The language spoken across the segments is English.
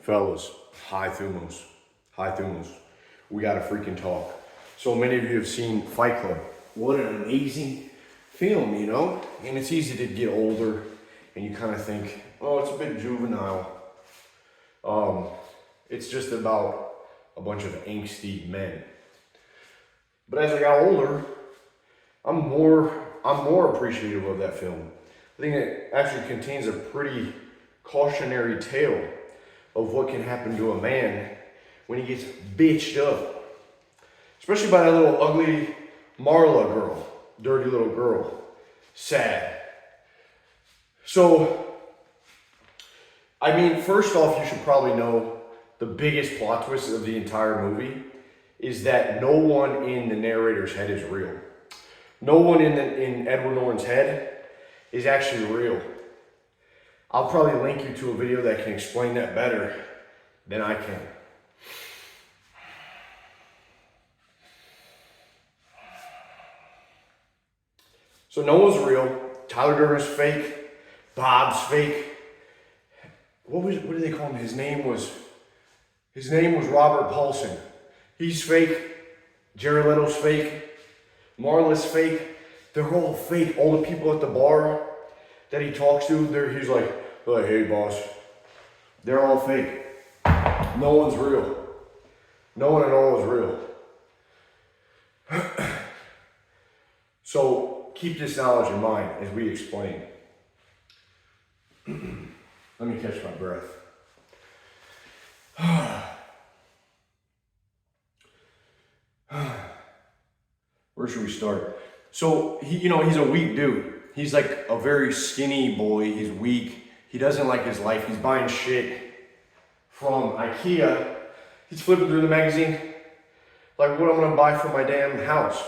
Fellas, High Thumos. High Thumos. We gotta freaking talk. So many of you have seen Fight Club. What an amazing film, you know? And it's easy to get older and you kind of think, oh, it's a bit juvenile. It's just about a bunch of angsty men. But as I got older, I'm more appreciative of that film. I think it actually contains a pretty cautionary tale of what can happen to a man when he gets bitched up. Especially by that little ugly Marla girl, dirty little girl. Sad. So, I mean, first off, you should probably know the biggest plot twist of the entire movie is that no one in the narrator's head is real. No one in Edward Norton's head is actually real. I'll probably link you to a video that can explain that better than I can. So no one's real. Tyler Durden's fake. Bob's fake. What do they call him? His name was Robert Paulson. He's fake. Jared Leto's fake. Marla's fake. They're all fake. All the people at the bar that he talks to, he's like, hey boss. They're all fake. No one's real. No one at all is real. So keep this knowledge in mind as we explain. Let me catch my breath. Where should we start? So he's a weak dude. He's like a very skinny boy. He's weak. He doesn't like his life. He's buying shit from IKEA. He's flipping through the magazine like what I'm gonna buy for my damn house.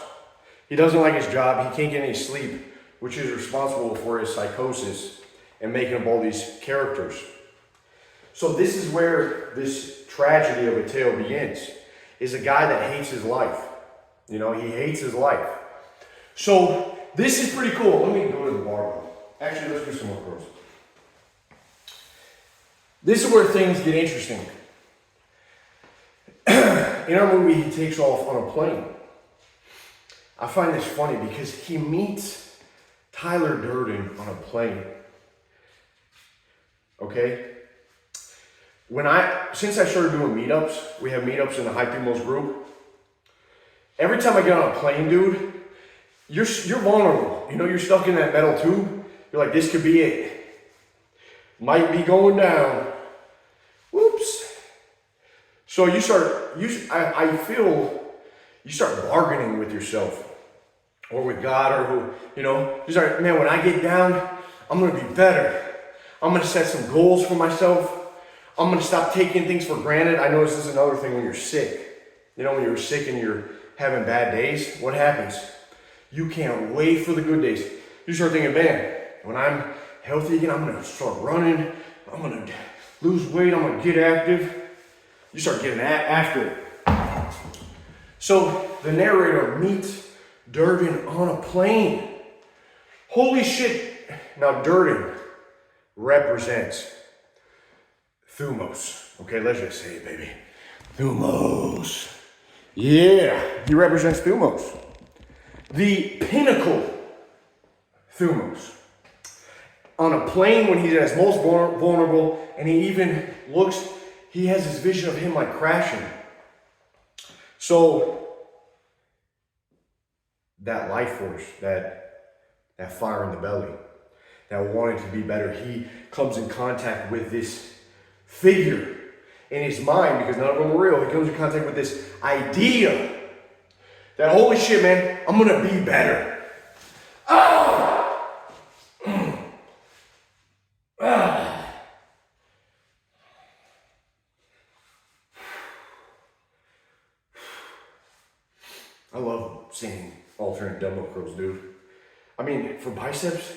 He doesn't like his job. He can't get any sleep, which is responsible for his psychosis and making up all these characters. So this is where this tragedy of a tale begins, is a guy that hates his life. He hates his life. So this is pretty cool. Let me go to the bar. Actually, let's do some more curls. This is where things get interesting. In our movie, he takes off on a plane. I find this funny because he meets Tyler Durden on a plane. Okay? Since I started doing meetups, we have meetups in the High Thumos group. Every time I get on a plane, dude, you're vulnerable. You're stuck in that metal tube. You're like, this could be it. Might be going down. Whoops. So I feel you start bargaining with yourself or with God or who, you start, man, when I get down, I'm going to be better. I'm going to set some goals for myself. I'm going to stop taking things for granted. I know this is another thing when you're sick. When you're sick and you're having bad days, what happens? You can't wait for the good days. You start thinking, man, when I'm healthy again, I'm going to start running. I'm going to lose weight. I'm going to get active. You start getting after it. So the narrator meets Durden on a plane. Holy shit. Now Durden represents Thumos. Okay, let's just say it, baby. Thumos. Yeah, he represents Thumos. The pinnacle Thumos. On a plane when he's at his most vulnerable, and he has this vision of him like crashing. So, that life force, that fire in the belly, that wanting to be better, he comes in contact with this figure in his mind, because none of them are real. He comes in contact with this idea that, holy shit, man, I'm gonna be better. Ah! Ah! I love seeing alternate dumbbell curls, dude. I mean, for biceps,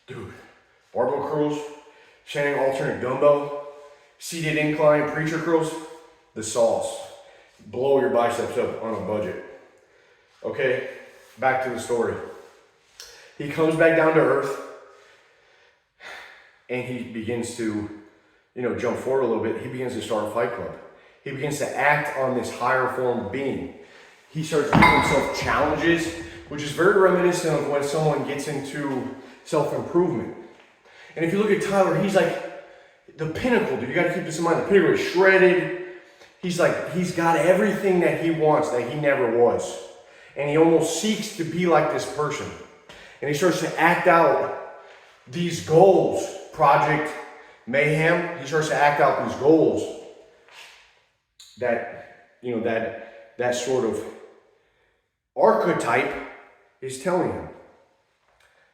dude, barbell curls, standing alternate dumbbell, seated incline, preacher curls, the sauce. Blow your biceps up on a budget. Okay, back to the story. He comes back down to earth and he begins to, jump forward a little bit, he begins to start a fight club. He begins to act on this higher form of being. He starts giving himself challenges, which is very reminiscent of when someone gets into self-improvement. And if you look at Tyler, he's like the pinnacle, dude. You gotta keep this in mind. The pinnacle is shredded. He's got everything that he wants that he never was. And he almost seeks to be like this person. And he starts to act out these goals. Project Mayhem, he starts to act out these goals that, that sort of archetype is telling him.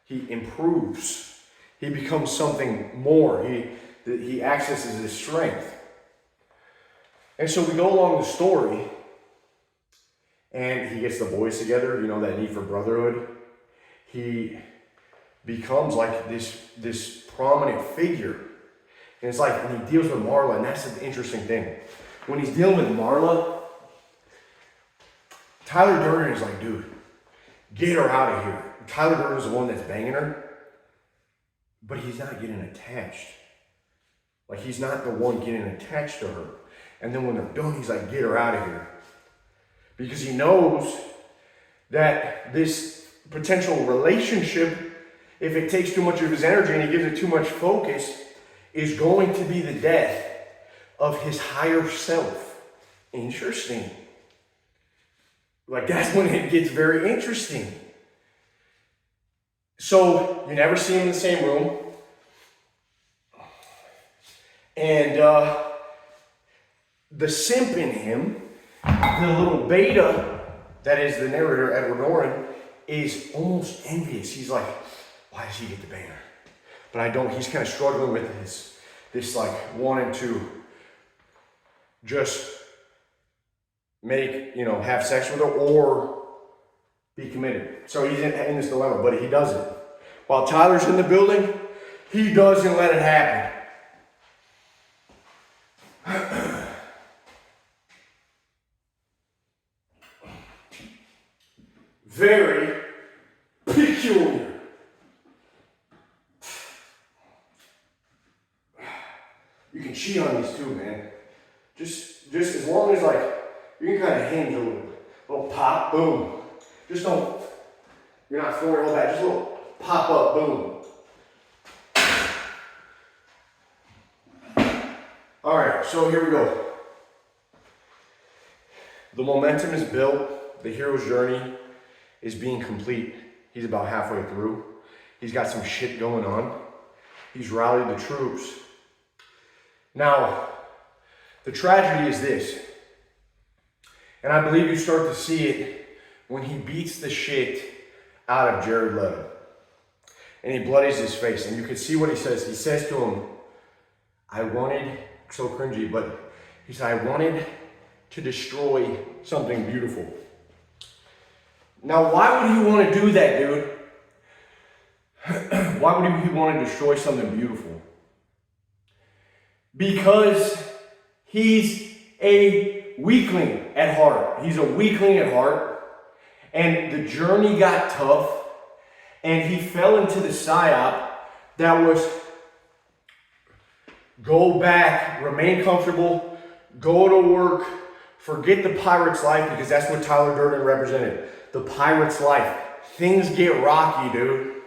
He improves. He becomes something more. He accesses his strength. And so we go along the story, and he gets the boys together, that need for brotherhood. He becomes like this prominent figure. And it's like when he deals with Marla, and that's the interesting thing. When he's dealing with Marla, Tyler Durden is like, dude, get her out of here. Tyler Durden is the one that's banging her, but he's not getting attached. Like, he's not the one getting attached to her. And then when they're done, he's like, get her out of here. Because he knows that this potential relationship, if it takes too much of his energy and he gives it too much focus, is going to be the death of his higher self. Interesting. Like, that's when it gets very interesting. So, you never see him in the same room. And the simp in him, the little beta that is the narrator, Edward Norton, is almost envious. He's like, why does he get the banner? But I don't. He's kind of struggling with this like wanting to just make, have sex with her or be committed. So he's in this dilemma, but he does it. While Tyler's in the building, he doesn't let it happen. Very peculiar. You can cheat on these too, man. Just as long as you can kind of hinge a little pop, boom. Just don't, you're not throwing all that, just a little pop up, boom. All right, so here we go. The momentum is built. The hero's journey is being complete. He's about halfway through. He's got some shit going on. He's rallied the troops. Now, the tragedy is this, and I believe you start to see it when he beats the shit out of Jared Leto. And he bloodies his face, and you can see what he says. He says to him, I wanted, so cringy, but he said, I wanted to destroy something beautiful. Now, why would he want to do that, dude? Why would he want to destroy something beautiful? Because he's a weakling at heart. He's a weakling at heart. And the journey got tough. And he fell into the psyop that was go back, remain comfortable, go to work, forget the pirate's life, because that's what Tyler Durden represented. The pirate's life. Things get rocky, dude.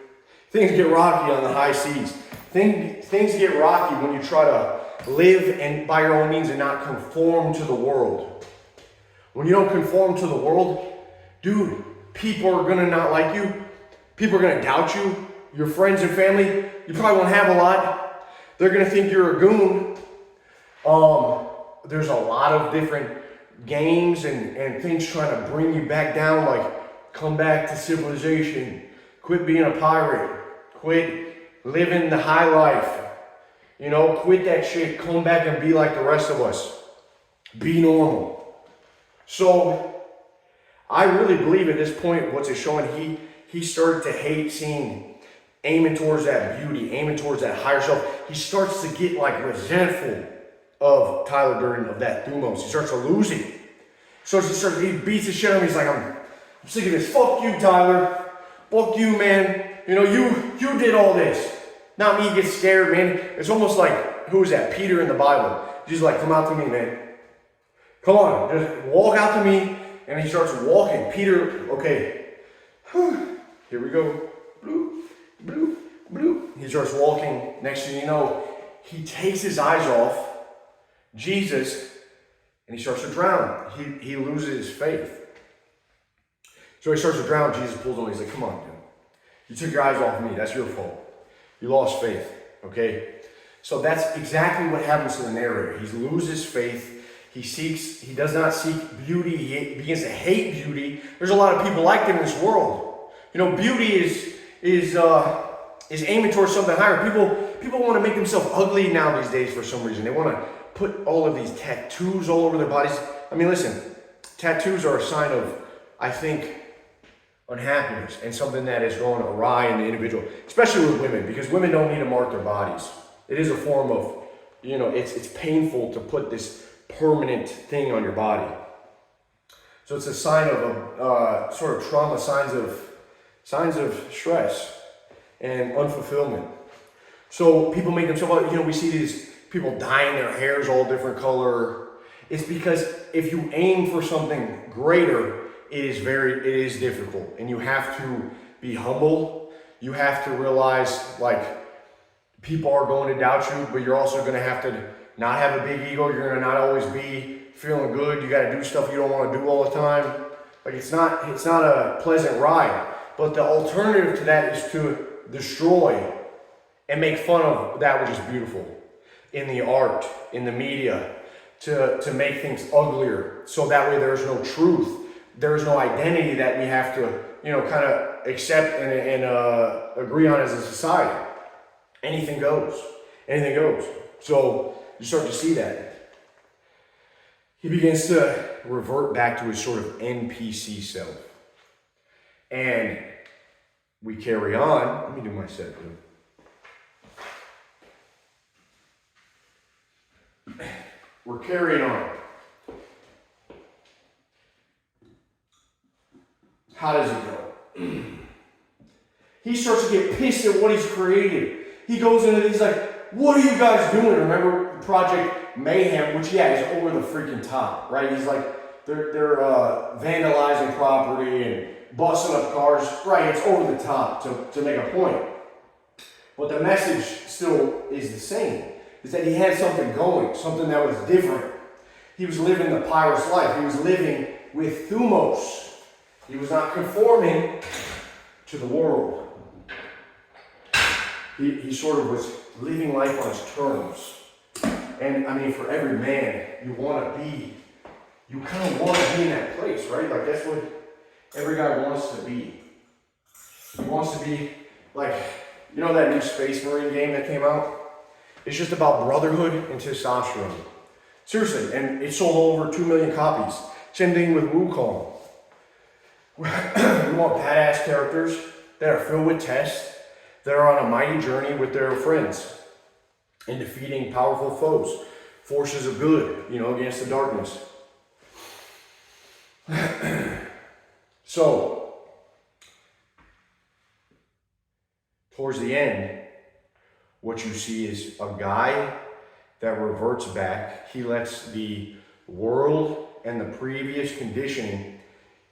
Things get rocky on the high seas. Things get rocky when you try to live and by your own means and not conform to the world. When you don't conform to the world, dude, people are gonna not like you. People are gonna doubt you. Your friends and family, you probably won't have a lot. They're gonna think you're a goon. There's a lot of different games and things trying to bring you back down, like come back to civilization, quit being a pirate, quit living the high life, quit that shit, come back and be like the rest of us, be normal. So I really believe at this point, what's it showing, he started to hate aiming towards that beauty, aiming towards that higher self. He starts to get resentful of Tyler Durden, of that Thumos. He starts to lose it. He beats the shit out of him. He's like, I'm sick of this. Fuck you, Tyler. Fuck you, man. You did all this. Not me get scared, man. It's almost like who is that? Peter in the Bible. Jesus like, come out to me, man. Come on, just walk out to me. And he starts walking. Peter, okay, here we go. Bloop, bloop, bloop. He starts walking. Next thing you know, he takes his eyes off Jesus and he starts to drown. He loses his faith. So he starts to drown. Jesus pulls him. He's like, come on, dude. You took your eyes off me. That's your fault. You lost faith, okay? So that's exactly what happens to the narrator. He loses faith. He does not seek beauty. He begins to hate beauty. There's a lot of people like that in this world. You know, beauty is aiming towards something higher. People want to make themselves ugly now these days for some reason. They want to put all of these tattoos all over their bodies. I mean, listen, tattoos are a sign of, I think, unhappiness and something that is going awry in the individual, especially with women, because women don't need to mark their bodies. It is a form of, you know, it's painful to put this permanent thing on your body. So it's a sign of a sort of trauma, signs of stress and unfulfillment. So people make themselves, you know, we see these people dyeing their hairs all different color. It's because if you aim for something greater, it is difficult, and you have to be humble. You have to realize, like, people are going to doubt you, but you're also going to have to not have a big ego. You're going to not always be feeling good. You got to do stuff you don't want to do all the time. Like, it's not a pleasant ride. But the alternative to that is to destroy and make fun of that which is beautiful in the art, in the media, to make things uglier. So that way there's no truth. There is no identity that we have to, you know, kind of accept and agree on as a society. Anything goes. Anything goes. So you start to see that. He begins to revert back to his sort of NPC self. And we carry on. Let me do my set, dude. We're carrying on. How does it go? He starts to get pissed at what he's created. He goes into these like, what are you guys doing? Remember Project Mayhem, which, yeah, is over the freaking top, right? He's like, they're vandalizing property and busting up cars. Right, it's over the top to make a point. But the message still is the same, is that he had something going, something that was different. He was living the Pyrrhus life. He was living with Thumos. He was not conforming to the world. He sort of was living life on his terms. And I mean, for every man, you kind of want to be in that place, right? Like, that's what every guy wants to be. He wants to be like, you know that new Space Marine game that came out? It's just about brotherhood and testosterone. Seriously, and it sold over 2 million copies. Same thing with Wukong. We want badass characters that are filled with tests, that are on a mighty journey with their friends in defeating powerful foes, forces of good, you know, against the darkness. So, towards the end, what you see is a guy that reverts back. He lets the world and the previous conditioning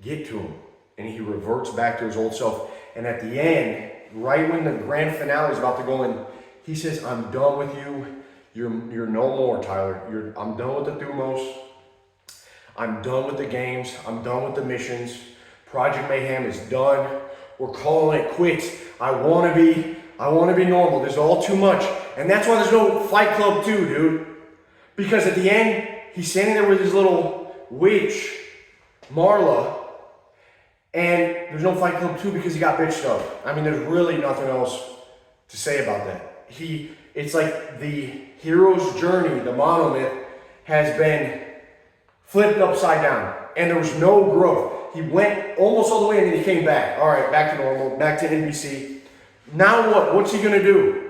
get to him. And he reverts back to his old self. And at the end, right when the grand finale is about to go in, he says, I'm done with you. You're no more, Tyler. I'm done with the Thumos. I'm done with the games. I'm done with the missions. Project Mayhem is done. We're calling it quits. I want to be normal. There's all too much. And that's why there's no Fight Club 2, dude. Because at the end, he's standing there with his little witch, Marla, and there's no Fight Club 2 because he got bitched up. I mean, there's really nothing else to say about that. It's like the hero's journey, the monomyth, has been flipped upside down. And there was no growth. He went almost all the way and then he came back. All right, back to normal, back to NBC. Now what? What's he going to do?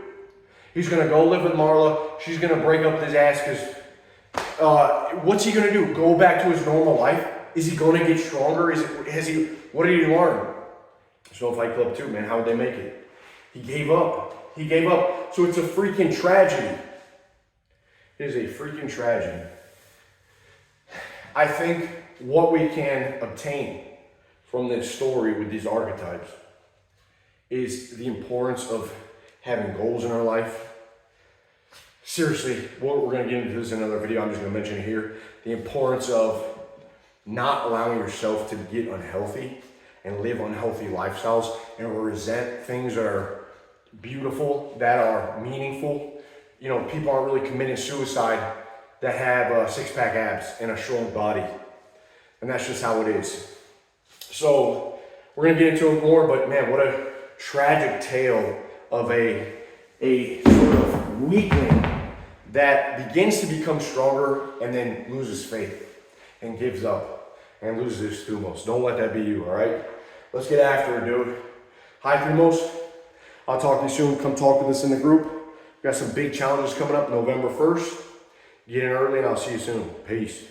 He's going to go live with Marla. She's going to break up his ass because what's he going to do? Go back to his normal life? Is he going to get stronger? What did he learn? There's no Fight Club 2, man. How would they make it? He gave up. So it's a freaking tragedy. It is a freaking tragedy. I think what we can obtain from this story with these archetypes is the importance of having goals in our life. Seriously, we're going to get into this in another video. I'm just going to mention it here. The importance of not allowing yourself to get unhealthy and live unhealthy lifestyles and resent things that are beautiful, that are meaningful. You know, people aren't really committing suicide that have six-pack abs and a strong body. And that's just how it is. So we're going to get into it more, but man, what a tragic tale of a sort of weakling that begins to become stronger and then loses faith and gives up and loses his Thumos. Don't let that be you, all right? Let's get after it, dude. High Thumos, I'll talk to you soon. Come talk with us in the group. We've got some big challenges coming up November 1st. Get in early and I'll see you soon. Peace.